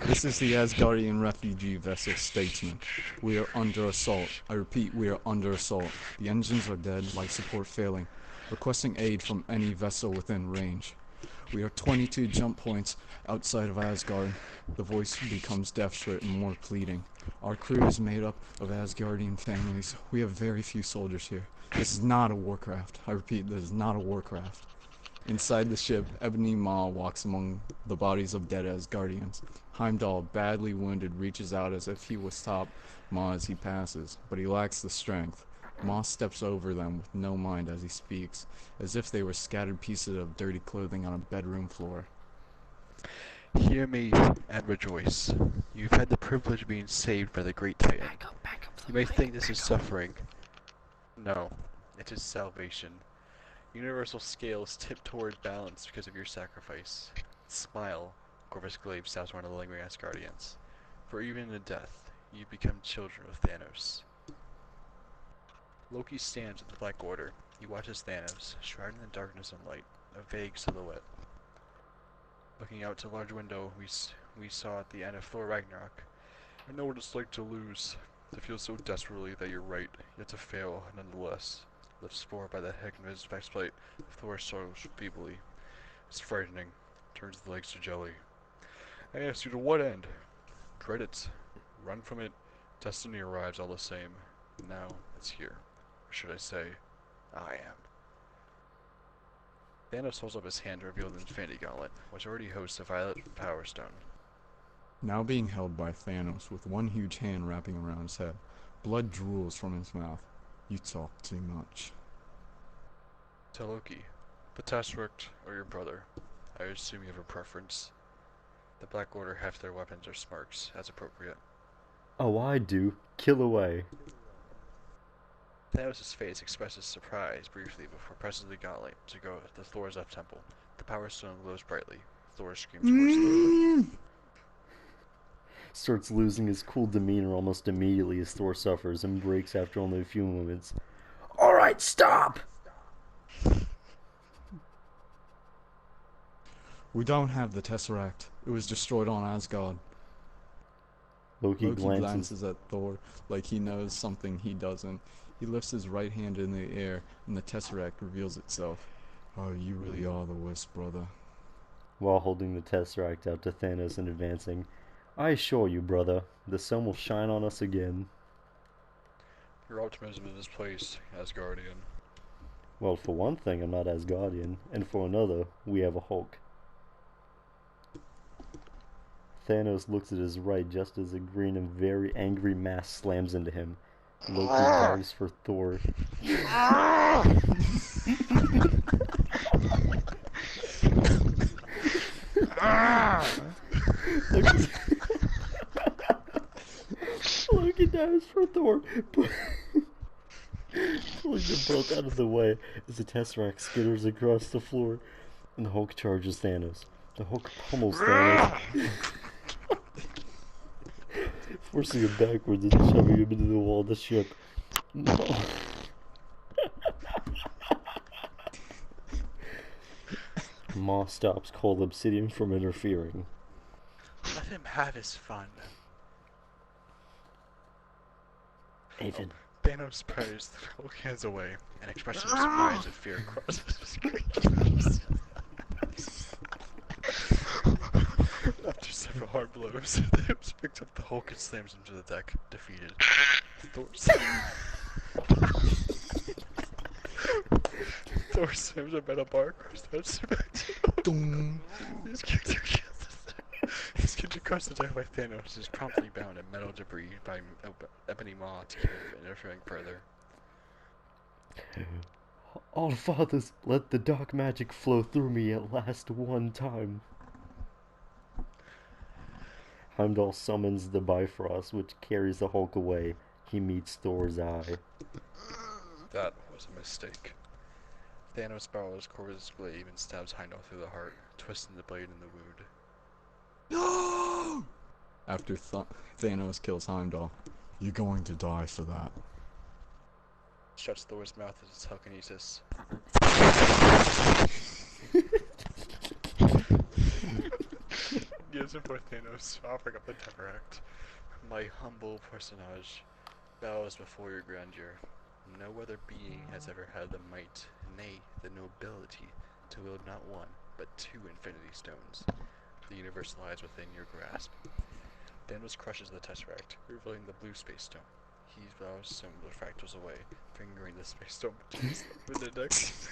This is the Asgardian refugee vessel Statesman. We are under assault. I repeat, we are under assault. The engines are dead, life support failing. Requesting aid from any vessel within range. We are 22 jump points outside of Asgard. The voice becomes desperate and more pleading. Our crew is made up of Asgardian families. We have very few soldiers here. This is not a warcraft. I repeat, this is not a warcraft. Inside the ship, Ebony Maw walks among the bodies of dead Asgardians. Heimdall, badly wounded, reaches out as if he will stop Maw as he passes, but he lacks the strength. Maw steps over them with no mind as he speaks, as if they were scattered pieces of dirty clothing on a bedroom floor. Hear me and rejoice. You've had the privilege of being saved by the great Titan. You may think this is suffering. No, it is salvation. Universal scales tip toward balance because of your sacrifice. Smile, Corvus Glaive stops one of the lingering Asgardians. For even in death, you become children of Thanos. Loki stands at the Black Order. He watches Thanos, shrouded in the darkness and light, a vague silhouette. Looking out to a large window we saw at the end of Thor Ragnarok. I know what it's like to lose, to feel so desperately that you're right, yet to fail nonetheless. Lifts Thor by the head of his faceplate. Thor struggles feebly. It's frightening. Turns the legs to jelly. I ask you to what end? Dread it. Run from it. Destiny arrives all the same. Now it's here. Or should I say, I am. Thanos holds up his hand to reveal the Infinity Gauntlet, which already hosts a Violet Power Stone. Now being held by Thanos with one huge hand wrapping around his head, blood drools from his mouth. You talk too much. To Loki, the Tesseract or your brother? I assume you have a preference. The Black Order have their weapons or smarks, as appropriate. Oh, I do. Kill away. Thanos' face expresses surprise briefly before pressing the gauntlet to go to Thor's left temple. The Power Stone glows brightly. Thor screams more slowly. Starts losing his cool demeanor almost immediately as Thor suffers and breaks after only a few moments. Alright, stop! We don't have the Tesseract. It was destroyed on Asgard. Loki Loki glances. glances at Thor like he knows something he doesn't. He lifts his right hand in the air and the Tesseract reveals itself. Oh, you really are the Wisp, brother. While holding the Tesseract out to Thanos and advancing. I assure you, brother, the sun will shine on us again. Your optimism is misplaced, Asgardian. Well, for one thing, I'm not Asgardian, and for another, we have a Hulk. Thanos looks at his right just as a green and very angry mass slams into him. Loki dives for Thor. Loki dives for Thor, pulling them both out of the way as the Tesseract skitters across the floor, and the Hulk charges Thanos. The Hulk pummels Thanos, forcing him backwards and shoving him into the wall of the ship. No. Maw stops Cold Obsidian from interfering. Let him have his fun. Aiden. Thanos pushes the Hulk hands away, and expression of surprise and fear crosses his face. After several hard blows, Thanos picks up the Hulk and slams him to the deck, defeated. Thor slams a metal bar across the head. He's kicked across the deck by Thanos is promptly bound in metal debris by Ebony Maw to keep him from interfering further. All fathers, let the dark magic flow through me at last one time. Heimdall summons the Bifrost, which carries the Hulk away. He meets Thor's eye. That was a mistake. Thanos borrows Corvus Glaive and stabs Heimdall through the heart, twisting the blade in the wound. No! After Thanos kills Heimdall, you're going to die for that. Shuts Thor's mouth as its telekinesis. Gives Imagine poor Thanos offering up the Tesseract. My humble personage bows before your grandeur. No other being has ever had the might, nay, the nobility, to wield not one, but 2 Infinity Stones. The universe lies within your grasp. Thanos crushes the Tesseract, revealing the blue Space Stone. He bows some of the fractals away, fingering the Space Stone between his index,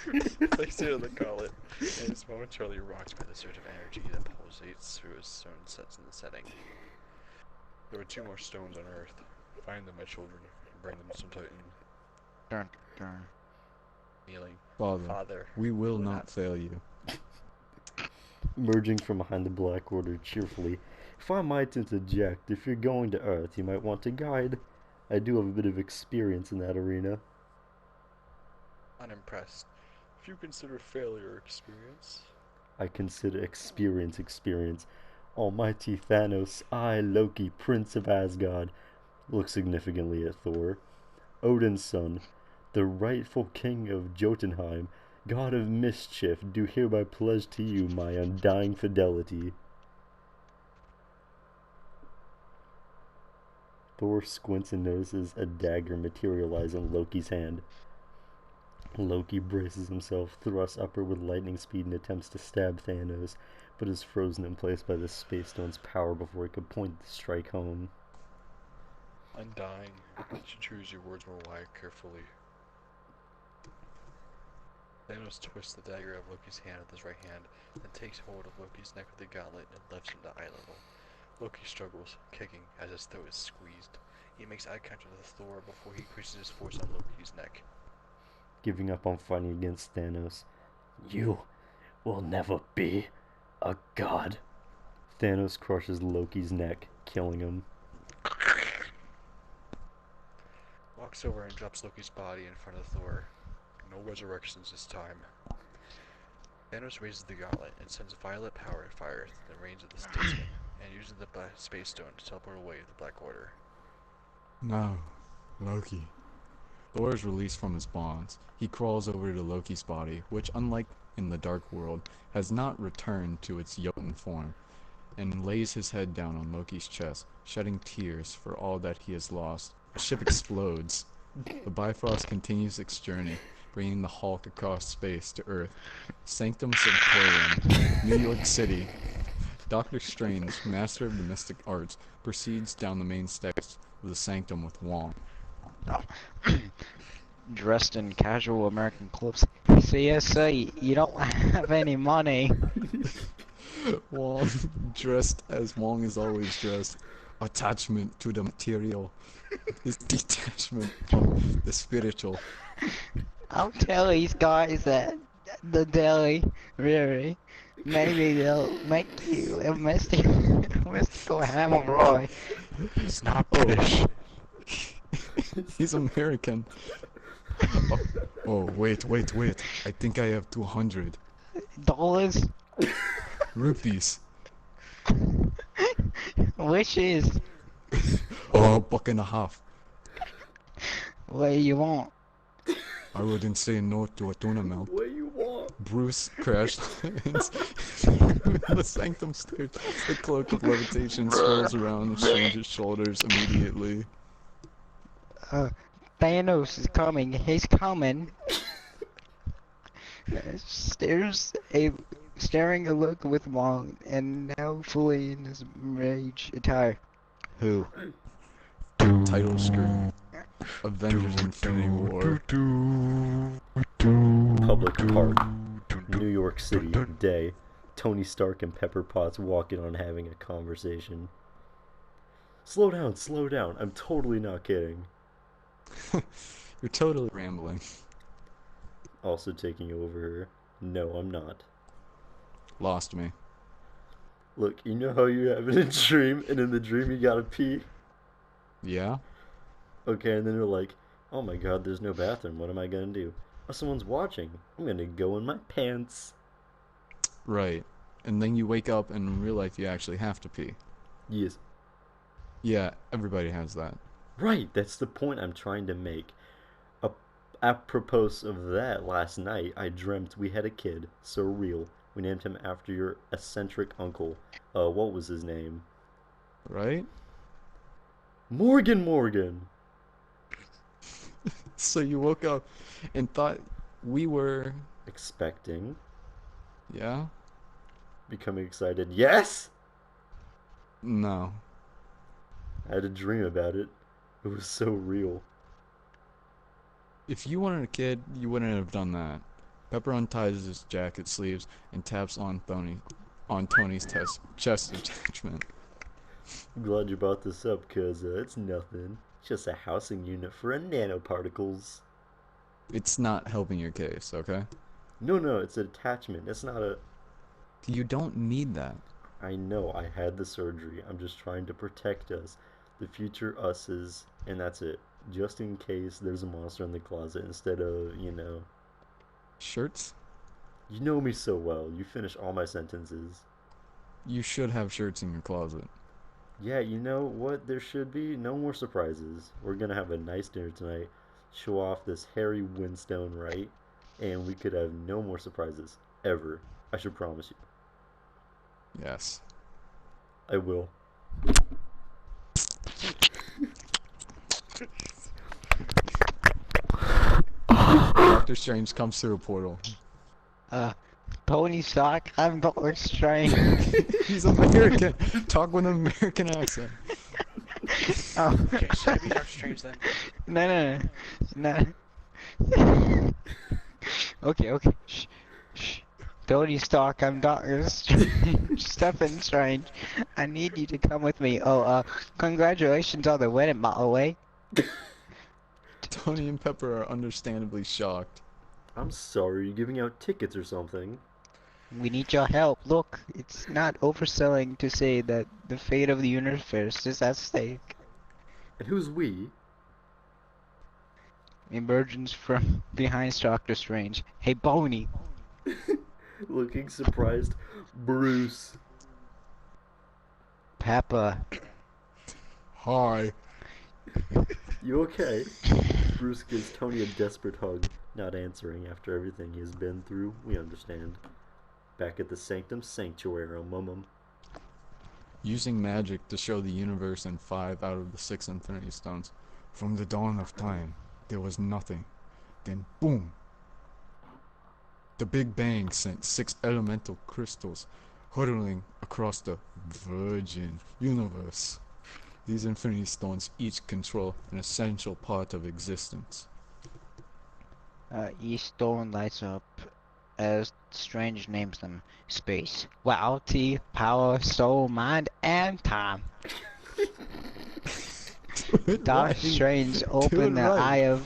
placing it on the gauntlet, and is momentarily rocked by the surge of energy that pulsates through his stone sets in the setting. There are 2 more stones on Earth. Find them, my children, and bring them to Titan. Dun, dun. Kneeling. Father, Father, we will not fail you. Emerging from behind the Black Order cheerfully. If I might interject, if you're going to Earth, you might want a guide. I do have a bit of experience in that arena. Unimpressed. If you consider failure experience. I consider experience. Almighty Thanos, I, Loki, Prince of Asgard, look significantly at Thor. Odin's son, the rightful king of Jotunheim, god of mischief, do hereby pledge to you my undying fidelity. Thor squints and notices a dagger materialize in Loki's hand. Loki braces himself, thrusts upward with lightning speed and attempts to stab Thanos, but is frozen in place by the Space Stone's power before he could point the strike home. Undying. You should choose your words more carefully. Thanos twists the dagger out of Loki's hand with his right hand, then takes hold of Loki's neck with the gauntlet and lifts him to eye level. Loki struggles, kicking as his throat is squeezed. He makes eye contact with Thor before he increases his force on Loki's neck. Giving up on fighting against Thanos. You will never be a god. Thanos crushes Loki's neck, killing him. Walks over and drops Loki's body in front of Thor. No resurrections this time. Thanos raises the gauntlet and sends violet power and fire to the range of the statesman, and uses the Space Stone to teleport away the Black Order. No, Loki. Thor is released from his bonds. He crawls over to Loki's body, which, unlike in the Dark World, has not returned to its Jotun form, and lays his head down on Loki's chest, shedding tears for all that he has lost. The ship explodes. The Bifrost continues its journey, bringing the Hulk across space to Earth. Sanctum Sanctorum, New York City. Doctor Strange, master of the mystic arts, proceeds down the main steps of the Sanctum with Wong. Dressed in casual American clothes. So yes, sir, you don't have any money. Wong, dressed as Wong is always dressed. Attachment to the material is detachment from the spiritual. I'll tell these guys at the deli, really. Maybe they'll make you a mystical hemorrhoid. He's not British. He's American. Oh, wait. I think I have 200 Dollars? rupees. Wishes? Oh, $1.50. What do you want? I wouldn't say no to a tuna melt. What you want? Bruce crash lands the Sanctum stairs. The cloak of levitation swirls around Strange's shoulders immediately. Thanos is coming. He's coming. Staring a look with Wong, and now fully in his rage attire. Who? Title screen. Avengers Infinity War. Public park, New York City, day. Tony Stark and Pepper Potts walking on having a conversation. Slow down, I'm totally not kidding. You're totally rambling. Also taking over her. No, I'm not. Lost me. Look, you know how you have it in a dream, and in the dream you gotta pee? Yeah? Okay, and then you're like, oh my god, there's no bathroom, what am I gonna do? Oh, someone's watching. I'm gonna go in my pants. Right. And then you wake up and realize you actually have to pee. Yes. Yeah, everybody has that. Right, that's the point I'm trying to make. Apropos of that, last night I dreamt we had a kid. So real. We named him after your eccentric uncle. What was his name? Right? Morgan! So you woke up and thought we were, Expecting, yeah? becoming excited. Yes! No. I had a dream about it. It was so real. If you wanted a kid, you wouldn't have done that. Pepper unties his jacket sleeves and taps on Tony's chest attachment. I'm glad you brought this up, cause it's nothing. Just a housing unit for nanoparticles. It's not helping your case, okay? No, it's an attachment. It's not a... You don't need that. I know, I had the surgery. I'm just trying to protect us. The future us's, and that's it. Just in case there's a monster in the closet instead of, Shirts? You know me so well. You finish all my sentences. You should have shirts in your closet. Yeah, you know what there should be? No more surprises. We're gonna have a nice dinner tonight. Show off this Harry Winstone, right? And we could have no more surprises. Ever. I should promise you. Yes. I will. Doctor Strange comes through a portal. Tony Stark, I'm Doctor Strange. He's American. Talk with an American accent. Oh. Okay, should I be Doctor Strange then? No. Okay. Shh. Tony Stark, I'm Doctor Strange. Stephen Strange. I need you to come with me. Congratulations on the wedding, by the way. Tony and Pepper are understandably shocked. I'm sorry, you giving out tickets or something? We need your help. Look, it's not overselling to say that the fate of the universe is at stake. And who's we? Emergence from behind Doctor Strange. Hey, Boney. Looking surprised. Bruce. Peppa. Hi. You okay? Bruce gives Tony a desperate hug, not answering after everything he has been through. We understand. Back at the Sanctum Sanctuary, mum. Using magic to show the universe in 5 out of the 6 Infinity Stones. From the dawn of time, there was nothing. Then boom! The Big Bang sent 6 elemental crystals hurtling across the virgin universe. These Infinity Stones each control an essential part of existence. Each stone lights up as Strange names them. Space, reality, power, soul, mind, and time. Doctor Strange opened the right. eye of...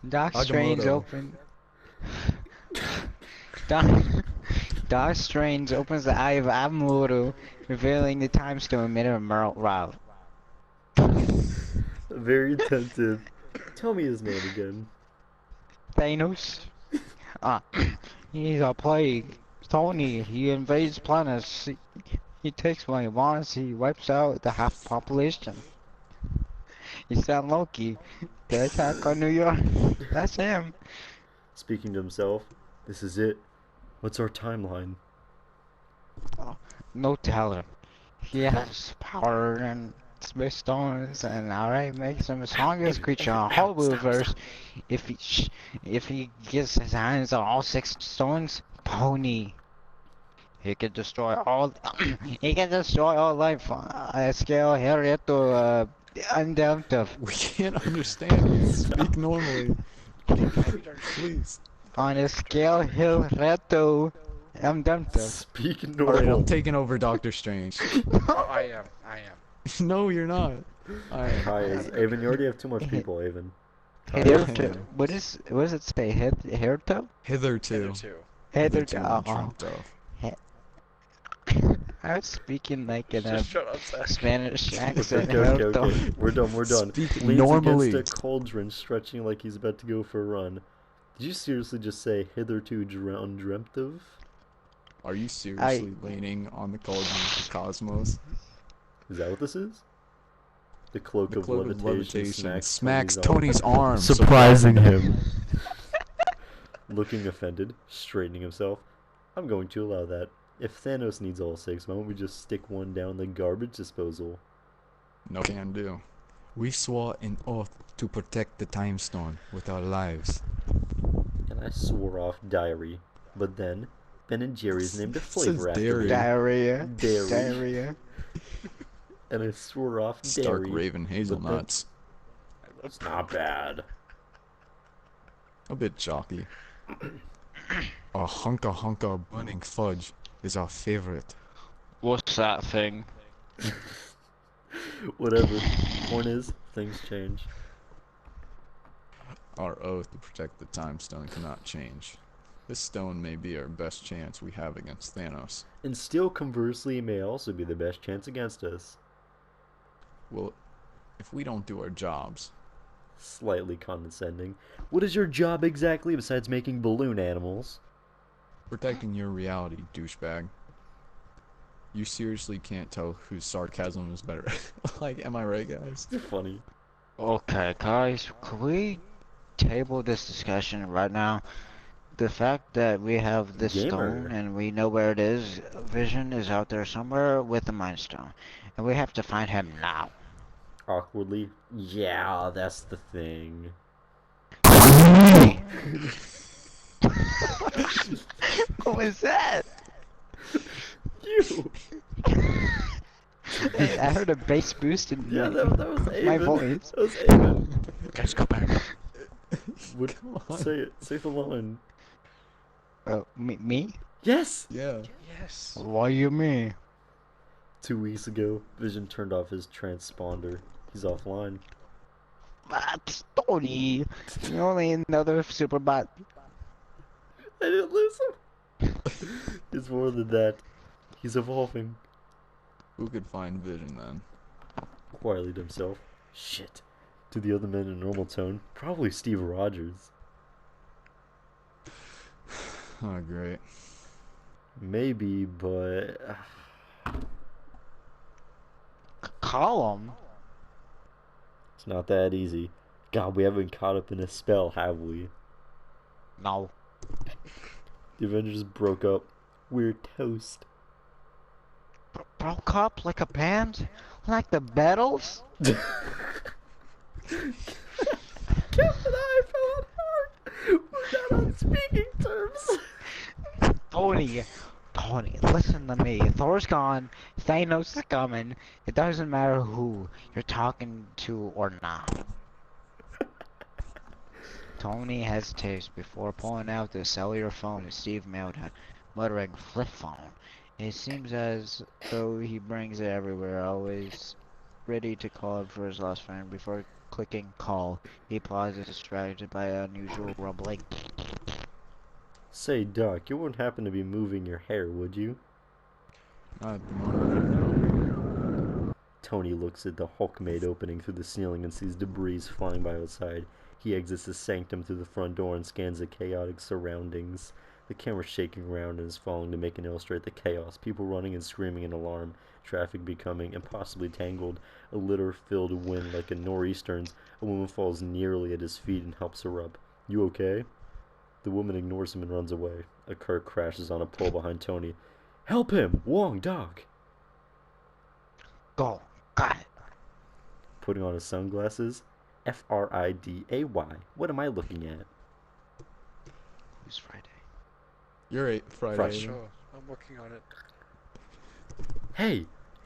Doctor Strange Agamotto. opened... Doctor Strange opens the eye of Agamotto, revealing the time stone made of emerald route. Very attentive. Tell me his name again. Thanos. He's a plague. Tony, he invades planets. He takes what he wants. He wipes out the half population. He sent Loki. The attack on New York. That's him. Speaking to himself, this is it. What's our timeline? No telling. He has power and space stones, and alright makes him the strongest creature in the whole universe. If he gets his hands on all 6 stones, Pony. He can destroy all. He can destroy all life on a scale here to undemptive. We can't understand you. Speak normally. Please. On a scale here to undemptive. Speak Alright, I'm normal. taking over Doctor Strange. Oh, I am. No, you're not. I am. Hi, Avon, you already have too much people, Avon. Here to. What does it say? Here to? Hitherto. Hitherto. Here Hitherto to. I'm trumped off. I was speaking like in a Just shut up, Zach. Spanish accent. Okay. We're done. Speak Leans normally. against a cauldron, stretching like he's about to go for a run. Did you seriously just say hitherto undreamt of? Are you seriously leaning on the cauldron of the cosmos? Is that what this is? The cloak, The of cloak of levitation smacks Tony's Tony's arm. surprising him. Looking offended, straightening himself. I'm going to allow that. If Thanos needs all 6, why don't we just stick one down the garbage disposal? No can do. We swore an oath to protect the time stone with our lives. And I swore off diary. But then, Ben and Jerry's named a Says flavor after dairy. me. Diarrhea. Dairy. Diarrhea. And I swore off Stark dairy. Raven hazelnuts. It's not bad. A bit chalky. A hunka burning fudge is our favorite. What's that thing? Whatever. Point is, things change. Our oath to protect the time stone cannot change. This stone may be our best chance we have against Thanos. And still, conversely, may also be the best chance against us. Well, if we don't do our jobs, Slightly condescending. What is your job exactly besides making balloon animals? protecting your reality, douchebag. You seriously can't tell whose sarcasm is better. Like, am I right, guys? Funny. Okay, guys, could we table this discussion right now? The fact that we have this Gamer. stone and we know where it is, Vision is out there somewhere with the Mind Stone. And we have to find him now. Awkwardly. Yeah, that's the thing. What was that? You! I heard a bass boost in Yeah, that was Aven. my voice. That was Aven. Guys, go back. What, Come on. say it. Say the line. Me? Yes! Yeah. Yes. Why you me? 2 weeks ago, Vision turned off his transponder. He's offline. That's Tony. You're only another superbot. I didn't lose him. It's more than that. He's evolving. Who could find Vision then? Quietly to himself. Shit. To the other men in normal tone. Probably Steve Rogers. Oh, great. Maybe, but... Call him. it's not that easy. God, we haven't caught up in a spell, have we? No. The Avengers broke up. We're toast. Broke up like a band? Like the Beatles? Captain I fell hard. We're not on speaking terms. Tony, listen to me. Thor's gone. Thanos is coming. It doesn't matter who you're talking to or not. Tony hesitates before pulling out the cellular phone that Steve mailed him, muttering flip phone. It seems as though he brings it everywhere, always ready to call for his lost friend. Before clicking call, he pauses, distracted by unusual rumbling. Say, Doc, you wouldn't happen to be moving your hair, would you? Not at the moment, no. Tony looks at the Hulkmade opening through the ceiling and sees debris flying by outside. He exits the sanctum through the front door and scans the chaotic surroundings. The camera's shaking around and is falling to make and illustrate the chaos. People running and screaming in alarm. Traffic becoming impossibly tangled. A litter-filled wind like a nor'easterns. A woman falls nearly at his feet and helps her up. You okay? The woman ignores him and runs away. A car crashes on a pole behind Tony. Help him! Wong, Doc! Go. Got it. Putting on his sunglasses. Friday. What am I looking at? Who's Friday? You're right, Friday. Fresh. Sure, I'm working on it. Hey!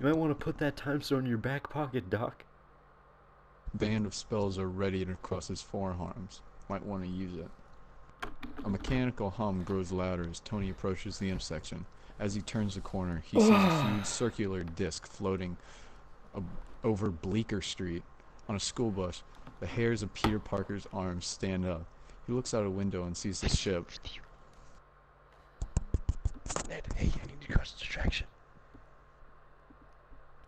You might want to put that time stone in your back pocket, Doc. Band of spells are ready across his forearms. Might want to use it. A mechanical hum grows louder as Tony approaches the intersection. As he turns the corner, he sees a huge circular disc floating over Bleecker Street on a school bus. The hairs of Peter Parker's arms stand up. He looks out a window and sees the ship. Ned, hey, I need to cause a distraction.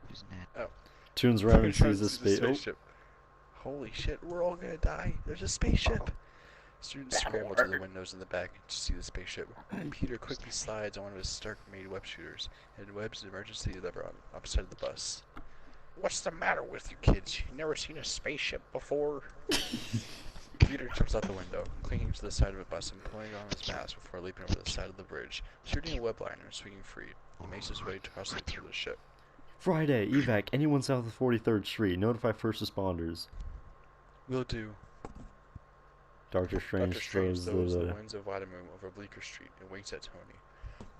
Who's Ned? Turns around and sees a Spaceship. space. Holy shit, we're all gonna die. There's a spaceship. Students scramble to the windows in the back to see the spaceship. Peter quickly slides on one of his Stark-made web shooters and webs the emergency lever on the opposite of the bus. What's the matter with you kids? You never seen a spaceship before? Peter jumps out the window, clinging to the side of a bus and pulling on his mask before leaping over the side of the bridge, shooting a web liner and swinging free. He makes his way cautiously through the ship. Friday, evac, anyone south of 43rd Street. Notify first responders. Will do. Doctor Strange Dr. Strange throws throws the the... winds of Vitamin over Bleecker Street and winks at Tony.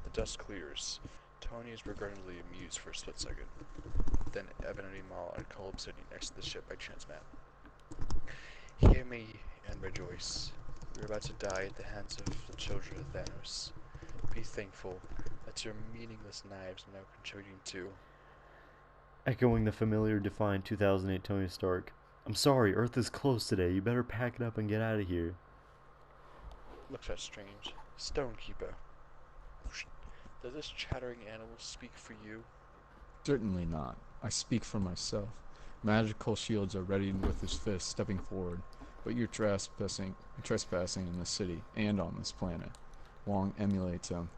The dust clears. Tony is regrettably amused for a split second. Then Ebony Maw and Cullum sitting next to the ship by Transmat. Hear me and rejoice. We are about to die at the hands of the children of Thanos. Be thankful that your meaningless knives are now contributing to... Echoing the familiar defined 2008 Tony Stark. I'm sorry, Earth is closed today. You better pack it up and get out of here. Looks at Strange. Stonekeeper. Does this chattering animal speak for you? Certainly not. I speak for myself. Magical shields are ready with his fist, stepping forward. But you're trespassing in the city and on this planet. Wong emulates him.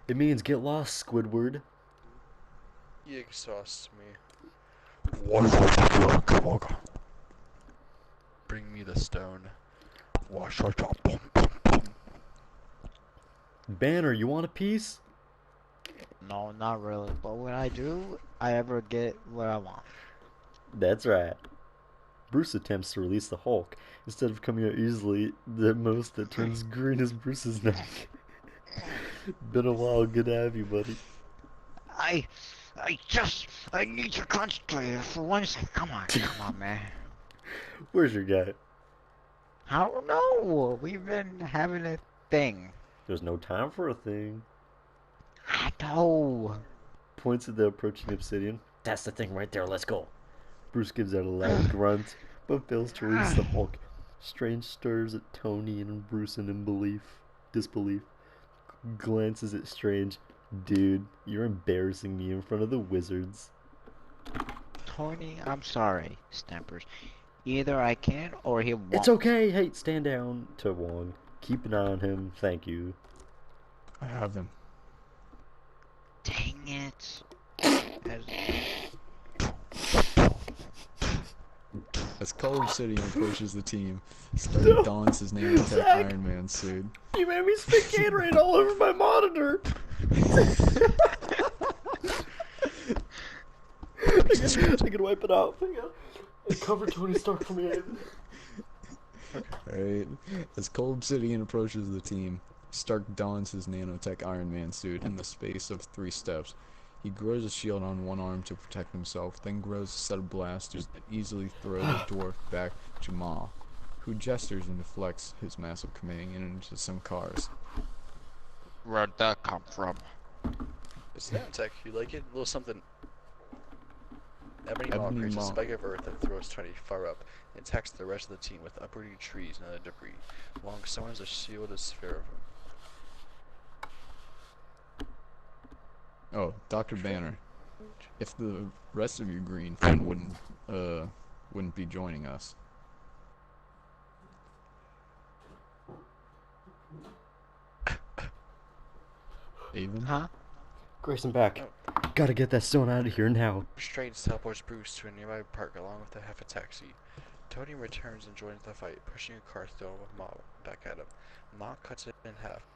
It means get lost, Squidward. He exhausts me. What is it, Kimoga? Bring me the stone. Wash our top. Banner, you want a piece? No, not really. But when I do, I ever get what I want. That's right. Bruce attempts to release the Hulk. Instead of coming out easily, the most that turns green is Bruce's neck. Been a while, good to have you, buddy. I need to concentrate for one second. Come on, man. Where's your guy? I don't know. We've been having a thing. There's no time for a thing. I know. Points at the approaching Obsidian. That's the thing right there, let's go. Bruce gives out a loud grunt, but fails to release the Hulk. Strange stares at Tony and Bruce in disbelief. Glances at Strange. Dude, you're embarrassing me in front of the wizards. Tony, I'm sorry, Stampers. Either I can or he won't. It's okay. Hey, stand down to Wong. Keep an eye on him. Thank you. I have him. Dang it. As Cull Obsidian approaches the team, Stark dons his nanotech Iron Man suit. You made me spit Gatorade all over my monitor. I can wipe it off. Cover Tony Stark for me. Alright. As Cull Obsidian approaches the team, Stark dons his nanotech Iron Man suit in the space of 3 steps. He grows a shield on one arm to protect himself, then grows a set of blasters that easily throw the dwarf back to Ma, who gestures and deflects his massive companion into some cars. Where'd that come from? It's nanotech. You like it? A little something. Ebony Maw Ebony creates a Maw. spike of earth that throws Tony far up and attacks the rest of the team with uprooting trees and other debris. Wong summons a shielded sphere of him. Oh, Dr. Banner. If the rest of your green friend wouldn't be joining us. Avon? Huh? Grayson back. Gotta get that stone out of here now. Strange teleports Bruce to a nearby park along with the half a taxi. Tony returns and joins the fight, pushing a car thrown with Ma back at him. Ma cuts it in half,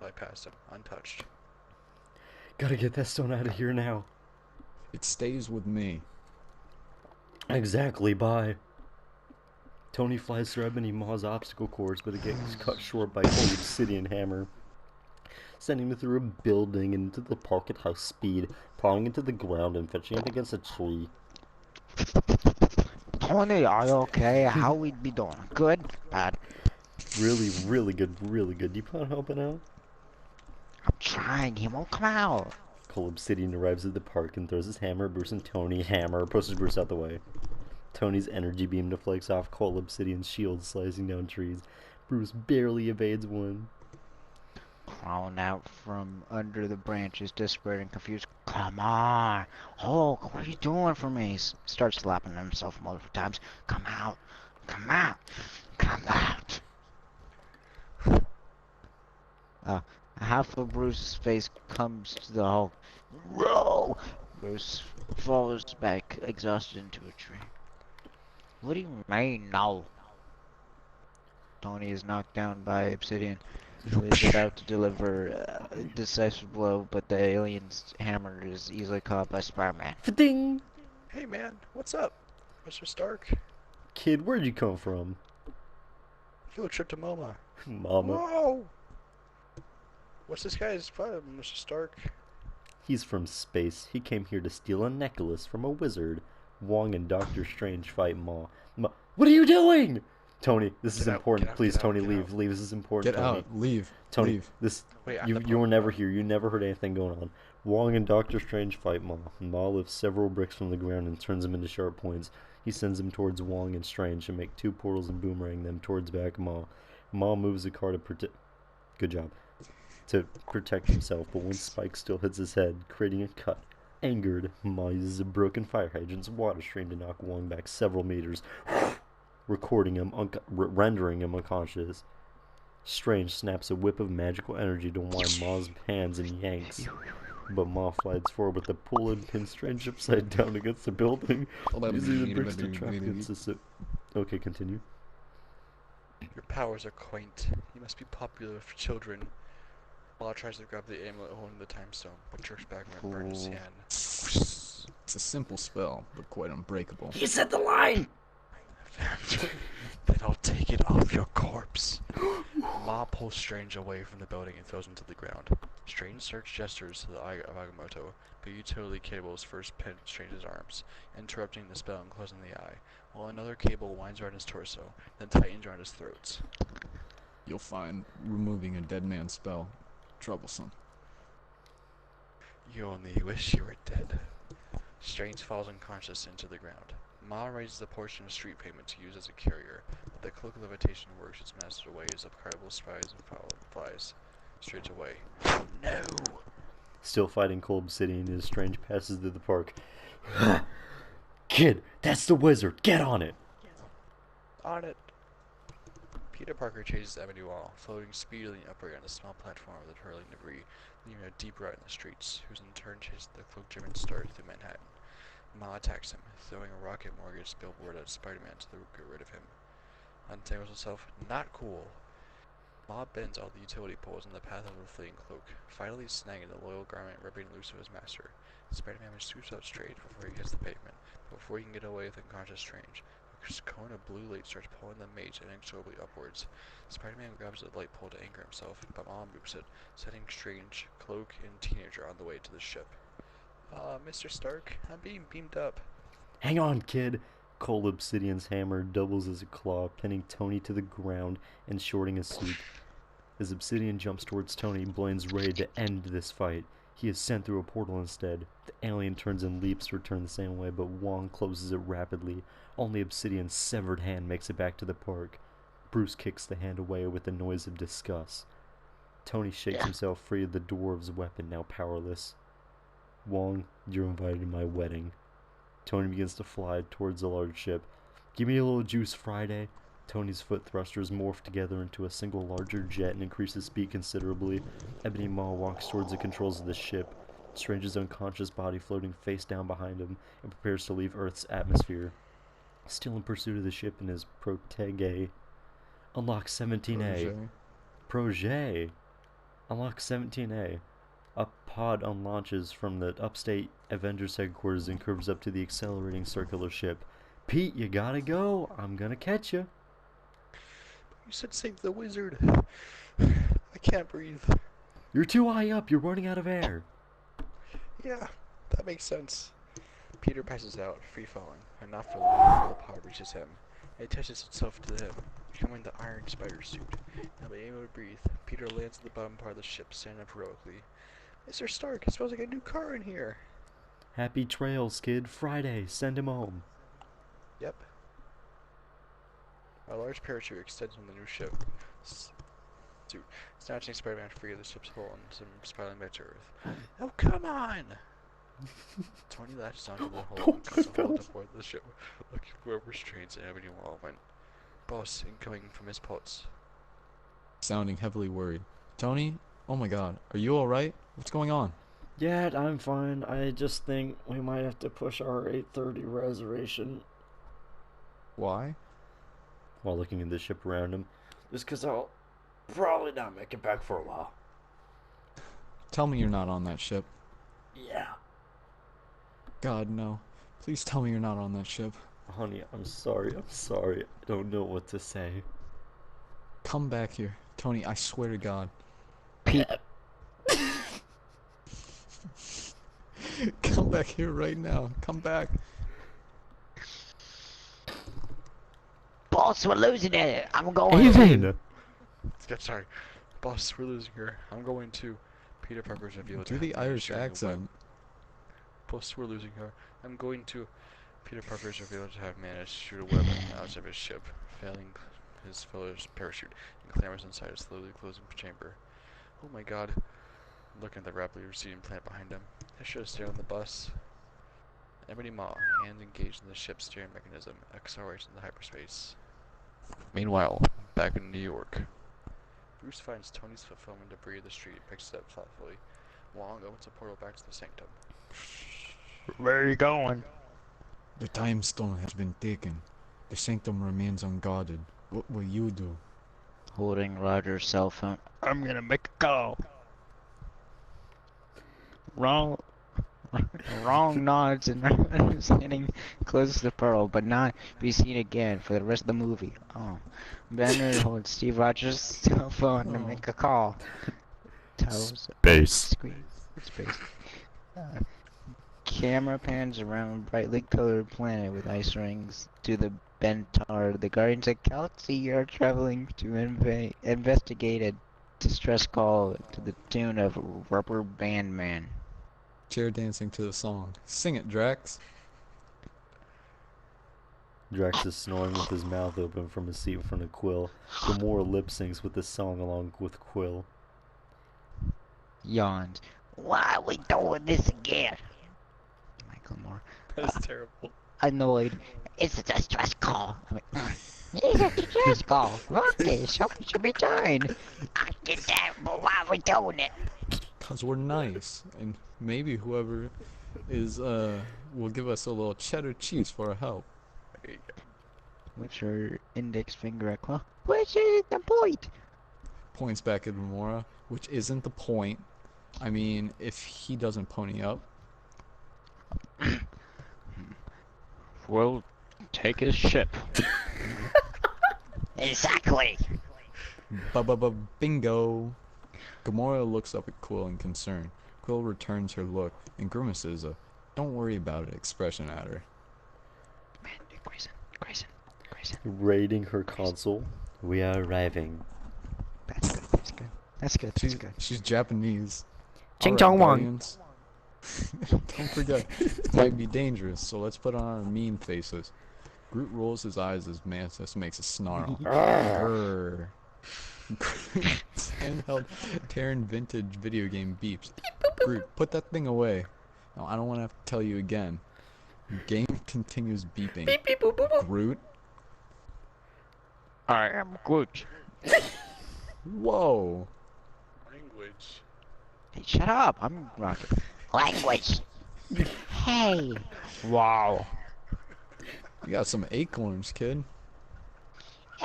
bypassed him, untouched. Gotta get that stone out of here now. It stays with me. Exactly, bye. Tony flies through Ebony Maw's obstacle course, but it gets cut short by Cold Obsidian Hammer, sending him through a building and into the park at high speed, plowing into the ground and fetching it against a tree. Tony, are you okay? How we be doing? Good? Bad? Really, really good, really good. Do you plan on helping out? I'm trying. He won't come out. Cold Obsidian arrives at the park and throws his hammer at Bruce and Tony. Hammer pushes Bruce out the way. Tony's energy beam deflects off Cold Obsidian's shield, slicing down trees. Bruce barely evades one. Crawling out from under the branches, desperate and confused. Come on! Hulk, what are you doing for me? Starts slapping himself multiple times. Come out! Come out! Come out! Half of Bruce's face comes to the Hulk. Roll! Bruce falls back, exhausted, into a tree. What do you mean, no? Tony is knocked down by Obsidian, who is about to deliver a decisive blow, but the alien's hammer is easily caught by Spider-Man. Ding! Hey man, what's up? Mr. Stark? Kid, where'd you come from? Field trip to MoMA. Mama. Whoa! What's this guy's fun, Mr. Stark? He's from space. He came here to steal a necklace from a wizard. Wong and Doctor Strange fight Ma. What are you doing? Tony, this is Get out, important. get out, Please, get out, Tony, get leave. out. Leave. This is important, Get Tony. out. Leave. Tony, Leave. this Wait, I'm you the you were never problem. here. You never heard anything going on. Wong and Doctor Strange fight Ma. Ma lifts several bricks from the ground and turns them into sharp points. He sends them towards Wong and Strange and make two portals and boomerang them towards back Ma. Ma moves the car to protect. Good job. To protect himself, but one spike still hits his head, creating a cut. Angered, Ma uses a broken fire hydrant's water stream to knock Wong back several meters, rendering him unconscious. Strange snaps a whip of magical energy to wind Ma's hands and yanks, but Ma flies forward with the pull and pin Strange upside down against the building, using the bricks to trap against the Okay, continue. Your powers are quaint. You must be popular with children. Ma tries to grab the amulet holding the time stone, but jerks back and burns his Fool. hand. It's a simple spell, but quite unbreakable. He said the line! Then I'll take it off your corpse. Ma pulls Strange away from the building and throws him to the ground. Strange search gestures to the eye of Agamotto, but utility cables first pin Strange's arms, interrupting the spell and closing the eye, while another cable winds around his torso, then tightens around his throat. You'll find removing a dead man's spell troublesome. You only wish you were dead. Strange falls unconscious into the ground. Ma raises a portion of street pavement to use as a carrier, but the cloak of levitation works its master way as Carnival spies and flies straight away. No! Still fighting cold obsidian as Strange passes through the park. Kid, that's the wizard. Get on it! On it! Peter Parker chases Ebony Wall, floating speedily upward on a small platform with hurling debris, leaving a deep rut in the streets, whose in turn chases the cloak-driven Stark through Manhattan. Ma attacks him, throwing a rocket mortgage billboard at Spider-Man to get rid of him. Untangles himself. Not cool! Ma bends all the utility poles in the path of the fleeing cloak, finally snagging the loyal garment ripping loose of his master. Spider-Man swoops out straight before he hits the pavement, but before he can get away with unconscious Strange, a cone of blue light starts pulling the mage inexorably upwards. Spider-Man grabs the light pole to anchor himself, but Ma moves it, setting Strange, Cloak, and Teenager on the way to the ship. Mr. Stark, I'm being beamed up. Hang on, kid! Cold Obsidian's hammer doubles as a claw, pinning Tony to the ground and shorting his suit. As Obsidian jumps towards Tony, Blaine's ready to end this fight. He is sent through a portal instead. The alien turns and leaps to return the same way, but Wong closes it rapidly. Only Obsidian's severed hand makes it back to the park. Bruce kicks the hand away with a noise of disgust. Tony shakes himself free of the dwarf's weapon, now powerless. Wong, you're invited to my wedding. Tony begins to fly towards the large ship. Give me a little juice, Friday. Tony's foot thrusters morph together into a single larger jet and increase his speed considerably. Ebony Maw walks towards the controls of the ship, Strange's unconscious body floating face down behind him, and prepares to leave Earth's atmosphere. Still in pursuit of the ship and his protege. Unlock 17A. Projet. Unlock 17A. A pod unlaunches from the upstate Avengers headquarters and curves up to the accelerating circular ship. Pete, you gotta go. I'm gonna catch you. You said save the wizard. I can't breathe. You're too high up. You're running out of air. Yeah, that makes sense. Peter passes out, free-falling, and not for long, full power reaches him. It attaches itself to him, becoming the iron spider suit. Now being able to breathe, Peter lands at the bottom part of the ship, standing up heroically. Mr. Stark, it smells like a new car in here. Happy trails, kid. Friday. Send him home. Yep. A large parachute extends on the new ship. Suit, snatching Spider-Man free of the ship's hull and spiraling back to Earth. Oh, come on! Tony latches onto the hull and cuts a hole aboard the ship, looking for where Strange and Ebony Wall went. Boss incoming from his pulse. Sounding heavily worried. Tony? Oh my god. Are you alright? What's going on? Yeah, I'm fine. I just think we might have to push our 8:30 reservation. Why? While looking at the ship around him, Just because I'll probably not make it back for a while. Tell me you're not on that ship. Yeah. God, no. Please tell me you're not on that ship. Honey, I'm sorry. I don't know what to say. Come back here. Tony, I swear to God. Pete, Come back here right now. Come back. boss, we're losing it. I'm going. Even! Sorry. Boss, we're losing her. I'm going to. Peter Parker's revealed. Do the Irish accent. Boss, we're losing her. I'm going to. Peter Parker's revealed to have managed to shoot a web out of his ship, failing his fellow's parachute, and clambers inside a slowly closing chamber. Oh my god. Looking at the rapidly receding planet behind him. I should have stayed on the bus. Ebony Maw, hands engaged in the ship's steering mechanism, accelerates into hyperspace. Meanwhile, back in New York, Bruce finds Tony's fulfillment debris of the street, picks it up thoughtfully. Wong opens a portal back to the sanctum. Where are you going? The time stone has been taken. The sanctum remains unguarded. What will you do? Holding Roger's cell phone. I'm gonna make a call. Wrong nods and understanding closes the portal, but not be seen again for the rest of the movie. Oh. Banner holds Steve Rogers' cell phone to make a call. Tells Space. screen. Space. Camera pans around a brightly colored planet with ice rings to the Bentar. The Guardians of the Galaxy are traveling to investigate a distress call to the tune of Rubber Band Man. Chair dancing to the song. Sing it, Drax. Drax is snoring with his mouth open from his seat in front of Quill. Gamora lip syncs with the song along with Quill. Yawns. Why are we doing this again? Michael Moore. That's terrible. Annoyed. It's a distress call. It's a distress call. Okay, something should be done. I get that, but why are we doing it? Cause we're nice. And maybe whoever is, will give us a little cheddar cheese for our help. There you go. What's your index finger at Quill? Which is the point? Points back at Gamora, which isn't the point. I mean, if he doesn't pony up. We'll take his ship. Exactly. Bingo. Gamora looks up at Quill in concern. Quill returns her look and grimaces a "don't worry about it" expression at her. Grayson. Raiding her console. We are arriving. That's good. She's Japanese. Ching Alright, chong wong. Guardians. Don't forget, it might be dangerous, so let's put on our mean faces. Groot rolls his eyes as Mantis makes a snarl. Grrr. Groot's handheld Terran vintage video game beeps. Groot, put that thing away. No, I don't want to have to tell you again. Game continues beeping. Groot? I am Groot. Whoa. Language. Hey, shut up. I'm Rocket. Language. Hey. Wow. You got some acorns, kid.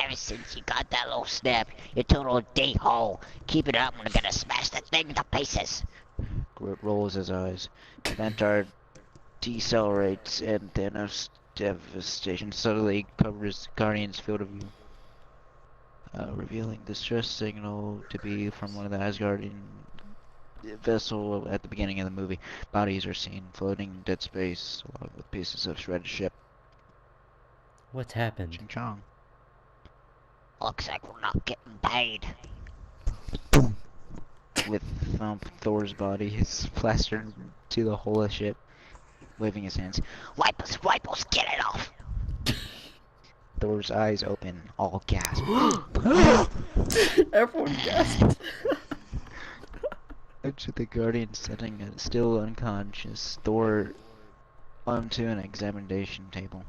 Ever since you got that little snap, you total D-hole. Keep it up, we're gonna smash that thing to pieces. Groot rolls his eyes. Ventar decelerates and Thanos' devastation suddenly covers Guardian's field of view. Revealing distress signal to be from one of the Asgardian vessel at the beginning of the movie. Bodies are seen floating in dead space along with pieces of shredded ship. What happened? Ching chong. Looks like we're not getting paid. With Thor's body is plastered to the whole of the ship, waving his hands. Wipe us, get it off. Thor's eyes open, all gasp. Everyone gasped. To the Guardian sitting still unconscious, Thor onto an examination table.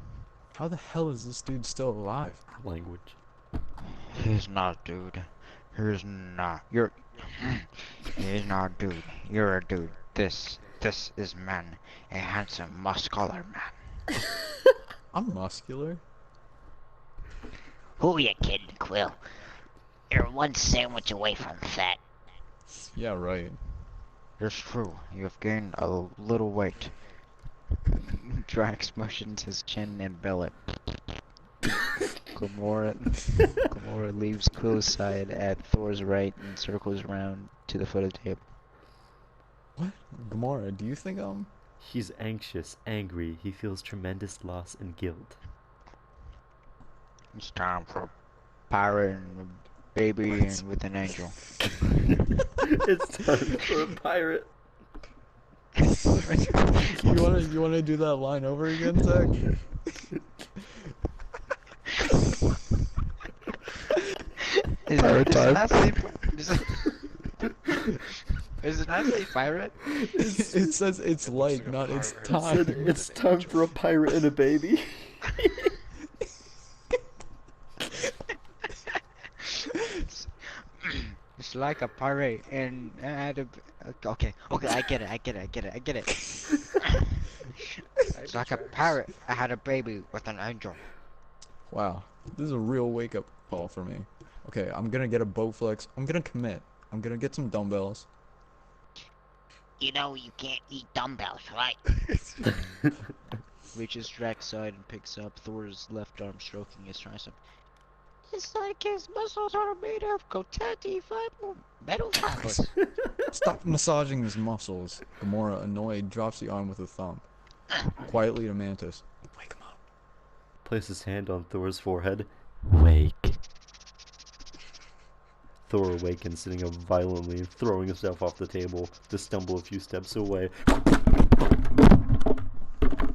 How the hell is this dude still alive? Language. He's not, dude. He's not. He's not, dude. You're a dude. This is man. A handsome, muscular man. I'm muscular. Who you kidding, Quill? You're one sandwich away from fat. Yeah, right. It's true. You have gained a little weight. Drax motions his chin and belly. Gamora leaves Quill's side at Thor's right and circles around to the foot of the table. What? Gamora, do you think He's anxious, angry. He feels tremendous loss and guilt. It's time for a pirate and a baby and with an angel. It's time for a pirate. you wanna do that line over again, Zach? Is it not say pirate? It says it's like, not it's It time. said, it's time for a pirate and a baby. It's like a pirate and okay, I get it. It's like a pirate. I had a baby with an angel. Wow, this is a real wake-up call for me. Okay, I'm gonna get a Bowflex. I'm gonna commit. I'm gonna get some dumbbells. You know you can't eat dumbbells, right? Reaches Drax's side and picks up Thor's left arm, stroking his tricep. It's like his muscles are made of contacty fiber metal fibers. Stop massaging his muscles. Gamora, annoyed, drops the arm with a thumb. Quietly to Mantis. Wake him up. Places hand on Thor's forehead. Wake. Thor awakens, sitting up violently and throwing himself off the table to stumble a few steps away.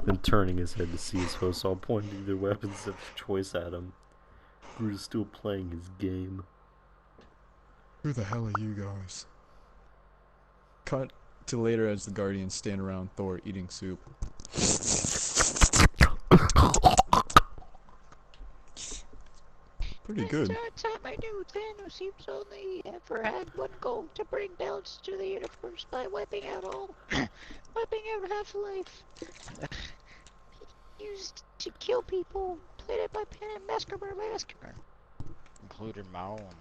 Then turning his head to see his hosts all pointing their weapons of choice at him. Groot is still playing his game. Who the hell are you guys? Cut to later as the Guardians stand around Thor eating soup. Pretty good. Last time I knew Thanos seems only ever had one goal: to bring balance to the universe by wiping out Half-Life. He used to kill people, played it by pen and massacre, Including my own.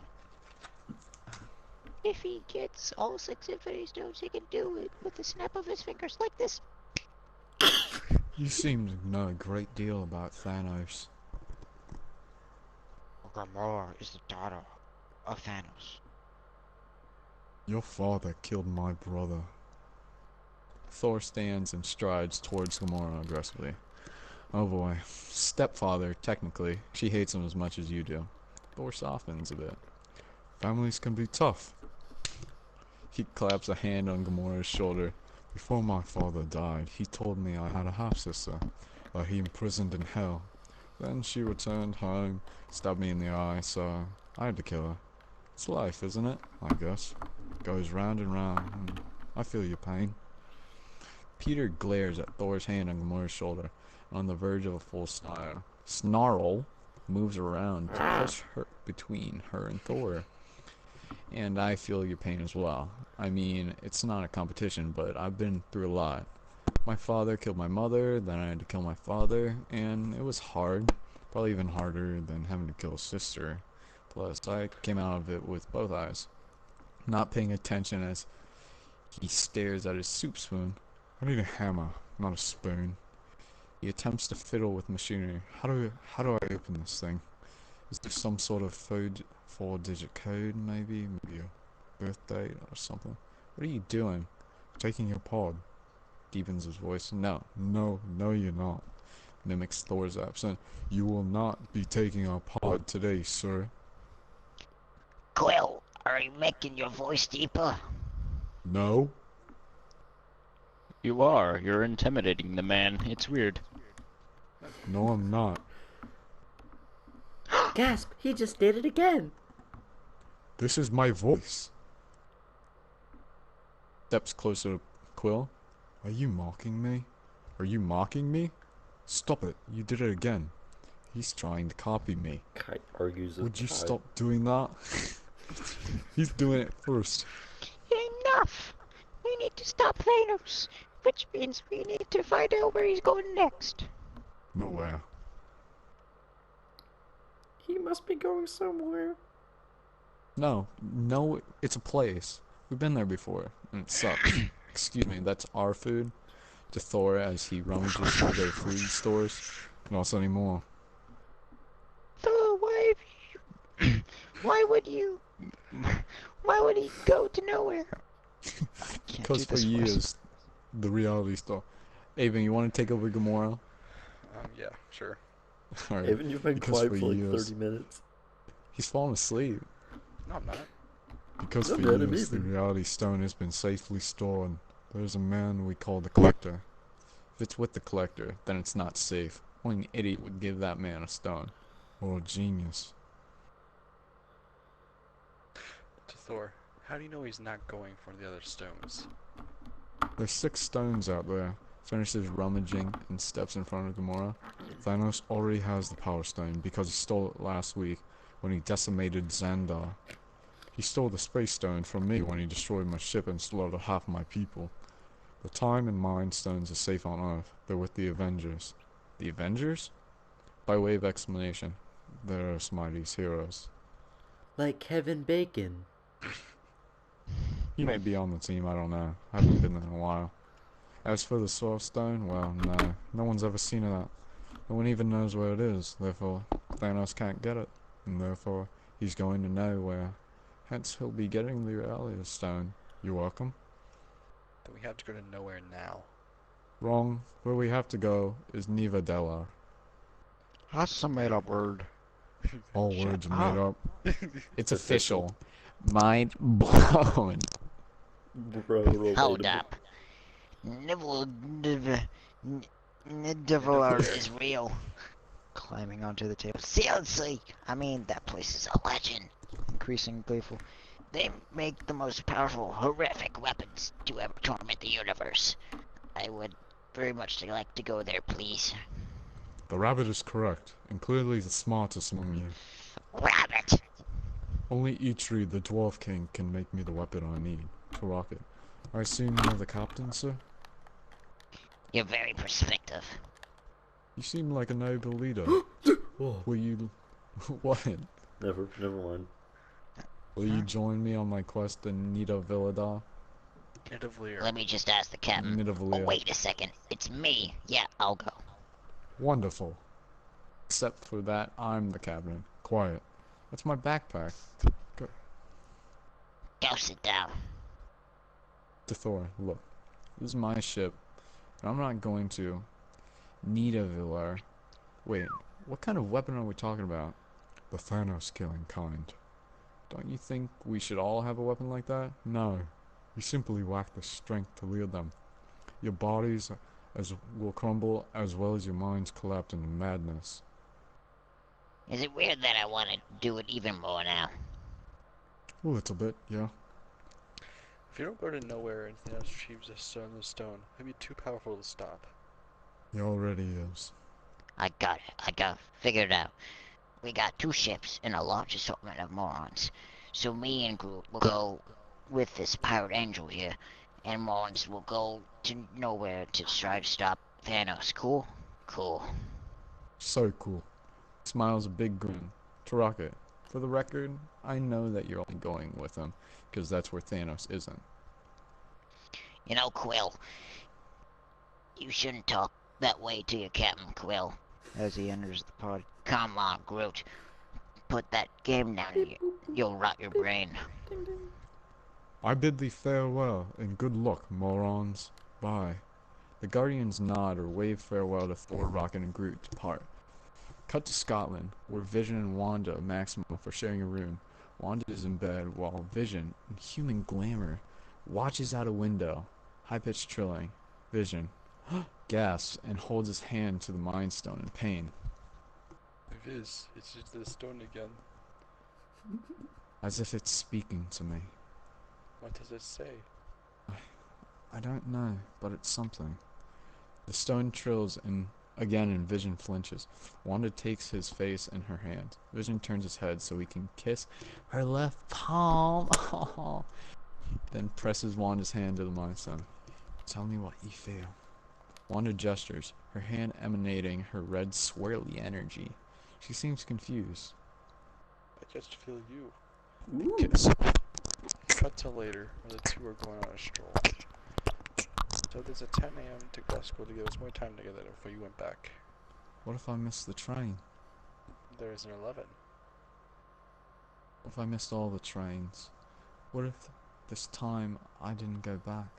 If he gets all 6 Infinity Stones, he can do it with the snap of his fingers like this. You seem to know a great deal about Thanos. Gamora is the daughter of Thanos. Your father killed my brother. Thor stands and strides towards Gamora aggressively. Oh boy. Stepfather, technically. She hates him as much as you do. Thor softens a bit. Families can be tough. He claps a hand on Gamora's shoulder. Before my father died, he told me I had a half-sister, that he imprisoned in hell. Then she returned home, stabbed me in the eye, so I had to kill her. It's life, isn't it? I guess. Goes round and round, and I feel your pain. Peter glares at Thor's hand on Gamora's shoulder, and on the verge of a full snarl, moves around to push her between her and Thor. And I feel your pain as well. I mean, it's not a competition, but I've been through a lot. My father killed my mother, then I had to kill my father, and it was hard. Probably even harder than having to kill a sister. Plus, I came out of it with both eyes. Not paying attention as he stares at his soup spoon. I need a hammer, not a spoon. He attempts to fiddle with machinery. How do I open this thing? Is there some sort of four-digit code, maybe? Maybe a birth date or something? What are you doing? Taking your pod. Deepens his voice. No, you're not. Mimics Thor's accent. You will not be taking our pod today, sir. Quill, are you making your voice deeper? No? You are. You're intimidating the man. It's weird. No, I'm not. Gasp! He just did it again! This is my voice. Steps closer to Quill. Are you mocking me? Are you mocking me? Stop it. You did it again. He's trying to copy me. Kite argues with Would you Kite. stop doing that? He's doing it first. Enough! We need to stop Thanos, which means we need to find out where he's going next. Nowhere. He must be going somewhere. No, it's a place. We've been there before, and it sucks. Excuse me, that's our food? To Thor as he rummages through their food stores. Not anymore. Thor, why would you? Why would he go to nowhere? Can't do Because for this voice. years, the reality store. Avon, you want to take over Gamora? Yeah, sure. Alright. Evan, you've been Because quiet for for like years- 30 minutes. He's fallen asleep. No, I'm not. Because No, for man, I'm years, the even. reality stone has been safely stored. There's a man we call the Collector. If it's with the Collector, then it's not safe. Only an idiot would give that man a stone. Or a genius. To Thor, how do you know he's not going for the other stones? There's 6 stones out there. Finishes rummaging and steps in front of Gamora. Thanos already has the Power Stone because he stole it last week when he decimated Xandar. He stole the Space Stone from me when he destroyed my ship and slaughtered half my people. The Time and Mind Stones are safe on Earth. They're with the Avengers. The Avengers? By way of explanation, they're Smiley's heroes. Like Kevin Bacon. He may be on the team, I don't know. I haven't been there in a while. As for the Soul Stone, well, no one's ever seen that. No one even knows where it is, therefore Thanos can't get it, and therefore he's going to nowhere. Hence he'll be getting the Reality Stone. You're welcome. Then we have to go to nowhere now. Wrong. Where we have to go is Neva Delar. That's a made-up word. All Shut words are made up. It's official. official. Mind blown. Bro, Hold relatable. up. Nidavellir is real. Climbing onto the table. Seriously, I mean, that place is a legend. Increasing gleeful. They make the most powerful, horrific weapons to ever torment the universe. I would very much like to go there, please. The rabbit is correct, and clearly the smartest among you. Rabbit! Only Eitri, the Dwarf King, can make me the weapon I need to rock it. I assume you're the captain, sir? You're very perspective. You seem like a noble leader. Whoa. Will you... what? Never mind. Will you join me on my quest to Nida Villadar? Nidavellir. Let me just ask the captain. Oh, Nidavellir. wait a second. It's me. Yeah, I'll go. Wonderful. Except for that, I'm the captain. Quiet. That's my backpack. Go sit down. To Thor, look. This is my ship, and I'm not going to Nidavellir. Wait, what kind of weapon are we talking about? The Thanos killing kind. Don't you think we should all have a weapon like that? No. You simply lack the strength to wield them. Your bodies will crumble as well as your minds collapse into madness. Is it weird that I want to do it even more now? A little bit, yeah. If you don't go to nowhere and Thanos retrieves a stone in the stone, he'll be too powerful to stop. He already is. I got it. I got figured out. We got 2 ships and a large assortment of morons. So me and Groot will go with this pirate angel here, and morons will go to nowhere to try to stop Thanos. Cool? Cool. So cool. Smiles a big grin. To Rocket, for the record, I know that you're only going with him, because that's where Thanos isn't. You know, Quill, you shouldn't talk that way to your captain, Quill. As he enters the pod. Come on, Groot. Put that game down and you'll rot your brain. I bid thee farewell, and good luck, morons. Bye. The Guardians nod or wave farewell to Thor, Rocket, and Groot depart. Cut to Scotland, where Vision and Wanda Maximoff are sharing a room. Wanda is in bed, while Vision, in human glamour, watches out a window. High-pitched trilling. Vision gasps and holds his hand to the Mind Stone in pain. Viz, it's just the stone again. As if it's speaking to me. What does it say? I don't know, but it's something. The stone trills and again and Vision flinches. Wanda takes his face in her hand. Vision turns his head so he can kiss her left palm. Then presses Wanda's hand to the Mind Stone. Tell me what you feel. Wanda gestures, her hand emanating her red swirly energy. She seems confused. I just feel you. Kiss. Cut to later, where the two are going on a stroll. So there's a 10 a.m. to Glasgow to give us more time together before you went back. What if I missed the train? There's an 11. What if I missed all the trains? What if this time I didn't go back?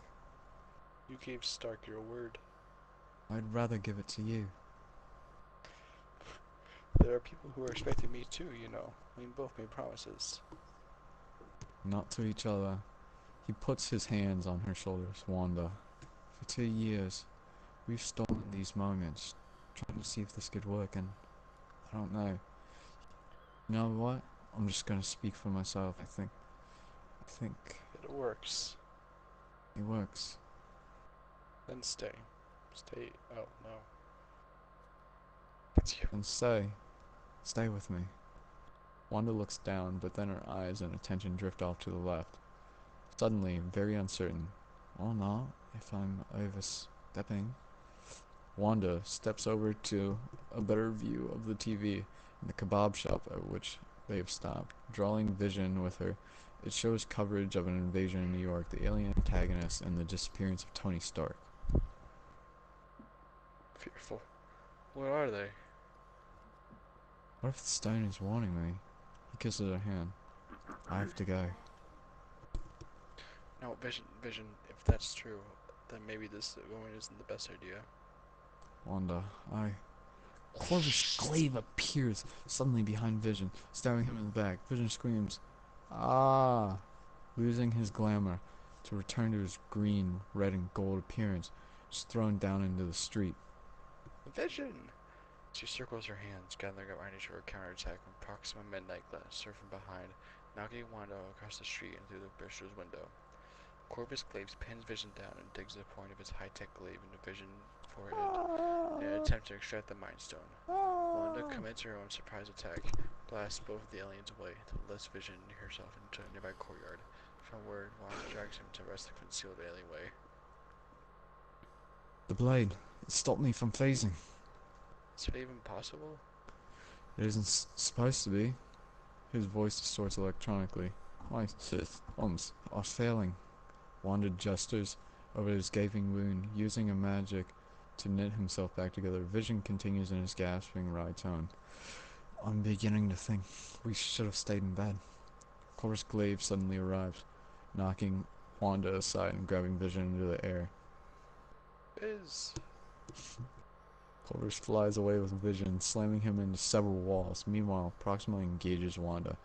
You gave Stark your word. I'd rather give it to you. There are people who are expecting me too, you know. We both made promises. Not to each other. He puts his hands on her shoulders. Wanda, for 2 years, we've stolen these moments, trying to see if this could work, and I don't know. You know what? I'm just gonna speak for myself. I think It works. it works. Then stay. Stay. Oh, no. That's you. And stay with me. Wanda looks down, but then her eyes and attention drift off to the left. Suddenly, very uncertain. Well, not if I'm overstepping. Wanda steps over to a better view of the TV in the kebab shop at which they have stopped, drawing vision with her. It shows coverage of an invasion in New York, the alien antagonist, and the disappearance of Tony Stark. Fearful. What are they? What if the stone is warning me? He kisses her hand. I have to go. No, Vision, if that's true, then maybe this going isn't the best idea. Wanda, Corvus Glaive appears suddenly behind Vision, stabbing him in the back. Vision screams, "Ah!" losing his glamour to return to his green, red, and gold appearance, is thrown down into the street. Vision! She circles her hands, gathering up ready for a counterattack when Proxima Midnight glanced her from behind, knocking Wanda across the street and through the butcher's window. Corvus Glaive pins Vision down and digs the point of his high-tech glaive into Vision's forehead in an attempt to extract the Mind Stone. Wanda commits her own surprise attack, blasts both of the aliens away, then lifts Vision herself into a nearby courtyard, from where Wanda drags him to rest the concealed alleyway. The blade, it stopped me from phasing. Is it even possible? It isn't supposed to be. His voice distorts electronically. My systems are failing. Wanda gestures over his gaping wound, using a magic to knit himself back together. Vision continues in his gasping, wry tone. I'm beginning to think we should have stayed in bed. Corvus Glaive suddenly arrives, knocking Wanda aside and grabbing Vision into the air. Biz! Corvus flies away with Vision, slamming him into several walls. Meanwhile, Proxima engages Wanda.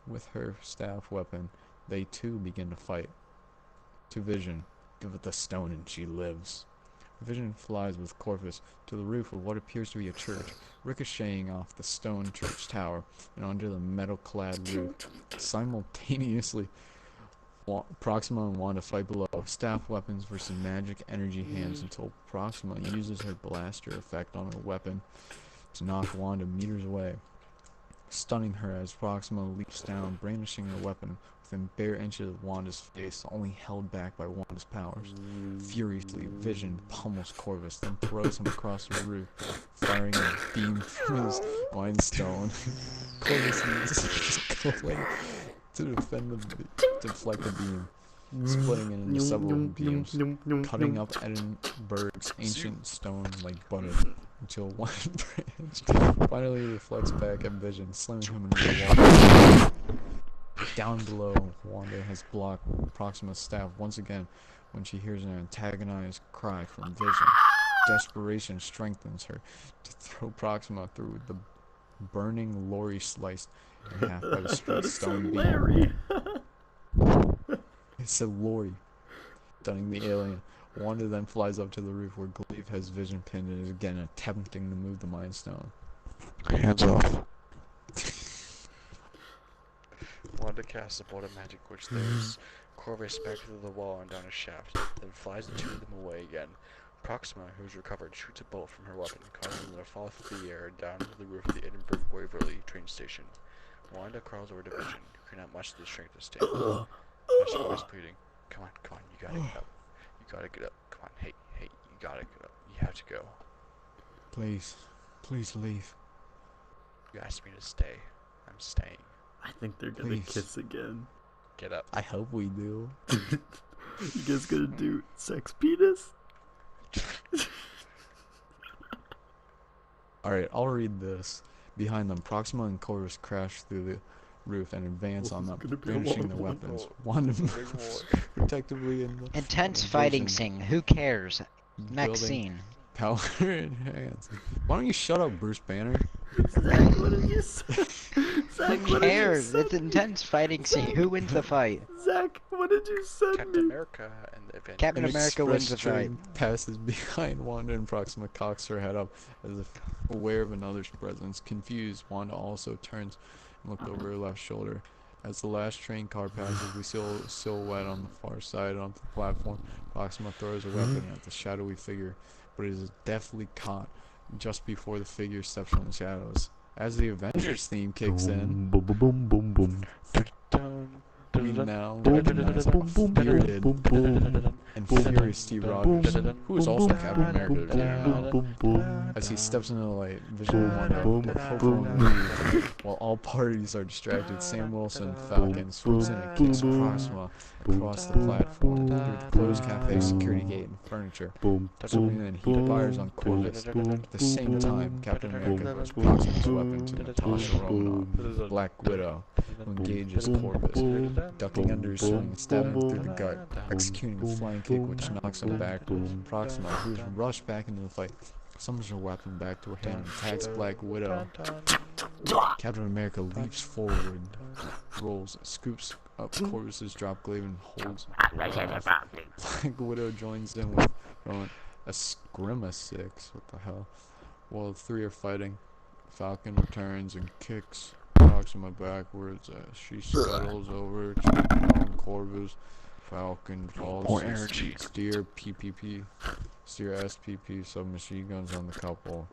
With her staff weapon, they too begin to fight. To Vision, give it the stone and she lives. Vision flies with Corvus to the roof of what appears to be a church, ricocheting off the stone church tower and onto the metal-clad roof. Simultaneously, Proxima and Wanda fight below, staff weapons versus magic energy hands, until Proxima uses her blaster effect on her weapon to knock Wanda meters away, stunning her as Proxima leaps down, brandishing her weapon within bare inches of Wanda's face, only held back by Wanda's powers. Furiously, Vision pummels Corvus, then throws him across the roof, firing a beam from his Mind Stone. Corvus uses his glaive to deflect the beam, splitting it into several beams, cutting up Edinburgh's ancient stone like butter, until one branch finally reflects back at Vision, slamming him into the wall. Down below, Wanda has blocked Proxima's staff once again when she hears an antagonized cry from Vision. Desperation strengthens her to throw Proxima through the burning lorry sliced in half by the straight stone beam. It's a lorry, stunning the alien. Wanda then flies up to the roof where Glaive has Vision pinned and is again attempting to move the Mind Stone. Hands off. Wanda casts a bolt of magic which throws Corvus back through the wall and down a shaft, then flies the two of them away again. Proxima, who is recovered, shoots a bolt from her weapon, causing them to fall through the air down to the roof of the Edinburgh Waverley train station. Wanda crawls over to Vision, who cannot much the strength to stand. She's always pleading, come on, you gotta get up. You gotta get up. Come on, hey, you gotta get up. You have to go. Please leave. You asked me to stay. I'm staying. I think they're gonna Please. kiss again. Get up. I hope we do. You guys gonna do sex penis? Alright, I'll read this. Behind them, Proxima and Corvus crash through the roof and advance Well, on it's them, gonna be a brandishing lot the of weapons. war. Wanda Big moves protectively in the Intense in fighting vision, scene. Who cares? Next building scene. power in hands. Why don't you shut up, Bruce Banner? Zach, what did you say? Zach, Who what did you cares? send It's me? intense fighting scene. Who wins the fight? Zach, what did you send Captain me? America and the Avengers. Captain An America wins the express fight. train passes behind Wanda and Proxima cocks her head up as if aware of another's presence. Confused, Wanda also turns and looks over her left shoulder. As the last train car passes, we see a silhouette on the far side onto the platform. Proxima throws a weapon at the shadowy figure, but it is deftly caught just before the figure steps from the shadows. As the Avengers theme kicks in, Boom, boom, boom, boom, boom. we now recognize a spirited and furious Steve Rogers, who is also Captain America, did you know? As he steps into the light, Vision and Wanda hopefully leave. While all parties are distracted, Sam Wilson, Falcon, swoops in and kicks Proxima across the platform through the closed cafe security gate and furniture, Boom, swooping in, he fires on Corvus. At the same time, Captain America throws Proxima's weapon to Natasha Romanoff, Black Widow, who engages Corvus, ducking under his swing and stabbing him through the gut, executing a flying kick which knocks him backwards. Proxima, who is rushed back into the fight, summons her weapon back to her hand and attacks Black Widow. Captain America leaps forward, rolls, scoops up Corvus's drop glaive and holds it off. Black Widow joins in with Rowan, a Scrima 6, what the hell. While the three are fighting, Falcon returns and kicks Proxima backwards as she scuttles over to Corvus. Falcon falls More to energy. steer SPP submachine guns on the couple.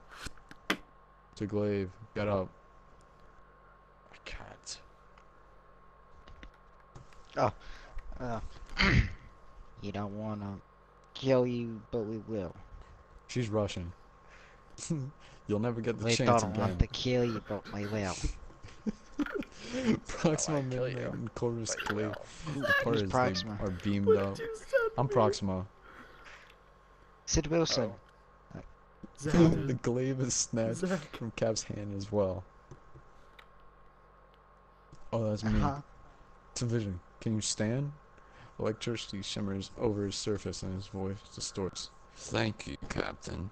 To Glaive, get up. I can't. You don't wanna kill you, but we will. She's Russian. You'll never get the We chance don't again. want to kill you, but we will. Proxima I kill Midnight you, and Corvus But you Glaive will. depart as Proxima? they are beamed What up. did you send I'm me? Proxima. Sid Wilson. Oh. Zach, The glaive is snatched Zach. from Cap's hand as well. Oh, that's me. Uh-huh. It's a vision. Can you stand? Electricity shimmers over his surface and his voice distorts. Thank you, Captain.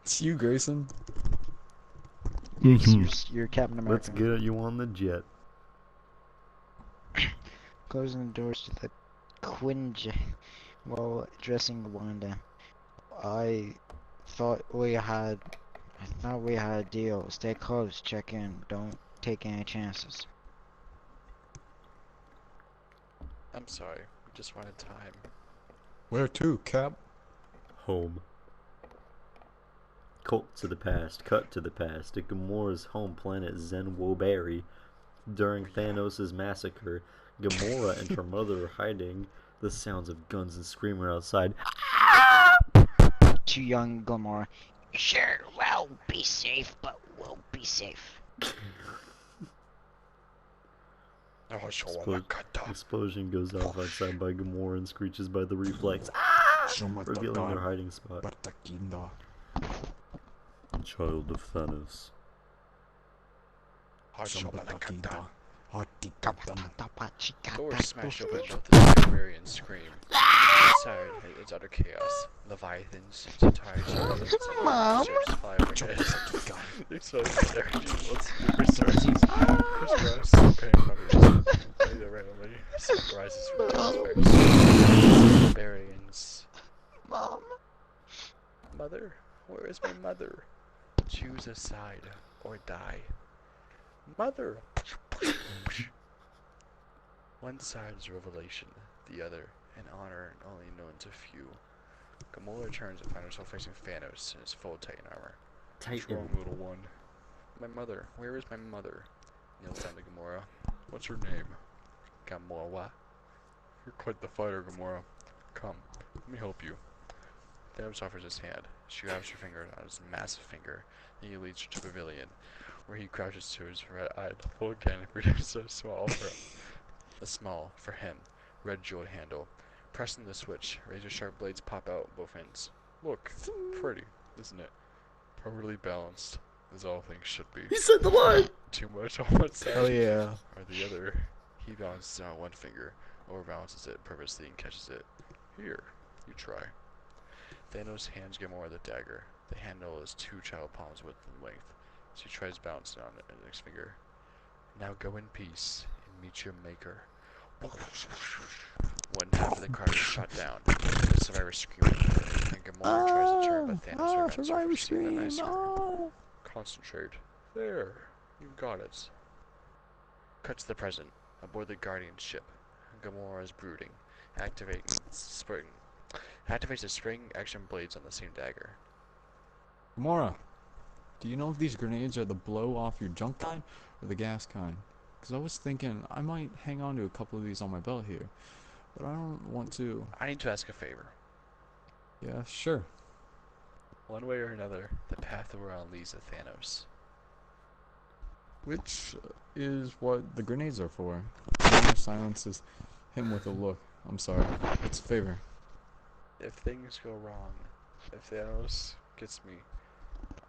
It's you, Grayson. You're Captain America. Let's get you on the jet. Closing the doors to the Quinj while addressing Wanda. I thought we had a deal. Stay close, check in, don't take any chances. I'm sorry. We just wanted time. Where to, Cap? Home. Cut to the past, at Gamora's home planet Zenwoberry. During Thanos' massacre, Gamora and her mother are hiding. The sounds of guns and screaming outside. Too young Gamora. Sure, well, be safe, but we'll be safe. Explosion goes off outside by Gamora and screeches by the reflex, revealing their hiding spot. Child of Thanos. Thor smashed open both the library and screamed. Inside, it's utter chaos. Leviathans, Centaurs, Mom? fly overhead. They're so scary. Let's resources. Chris Ross, okay, probably randomly. Smoke rises from the atmosphere. Barbarians. Mom? Mother? Where is my mother? Choose a side or die. Mother! One side is revelation, the other an honor only known to few. Gamora turns and finds herself facing Thanos in his full Titan armor. What's wrong, little one? My mother. Where is my mother? Kneels down to Gamora. What's her name? Gamora. You're quite the fighter, Gamora. Come, let me help you. Thanos offers his hand. She grabs her finger on his massive finger, and he leads her to the pavilion, where he crouches to his red-eyed again and produces a small, for him, red jeweled handle. Pressing the switch, razor-sharp blades pop out both ends. Look, pretty, isn't it? Properly balanced, as all things should be. He said the line! Too much on one side Hell yeah. or the other. He balances it on one finger, overbalances it purposely, and catches it. Here, you try. Thanos hands Gamora the dagger. The handle is 2 child palms width in length. She tries balancing on it next finger. Now go in peace and meet your maker. One half of the car is shot down. The survivor screaming, and Gamora tries to turn, but Thanos prevents her from seeing the nice scream. Concentrate. There. You got it. Cut to the present. Aboard the Guardian ship. Gamora is brooding. Activates the spring action blades on the same dagger. Gamora, do you know if these grenades are the blow off your junk kind or the gas kind? Because I was thinking I might hang on to a couple of these on my belt here, but I don't want to. I need to ask a favor. Yeah, sure. One way or another, the path we're on leads to Thanos. Which is what the grenades are for. Gamora silences him with a look. I'm sorry. It's a favor. If things go wrong, if Thanos gets me,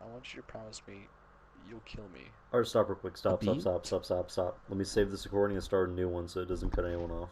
I want you to promise me you'll kill me. Alright, stop real quick. Stop. beat? Let me save this recording and start a new one so it doesn't cut anyone off.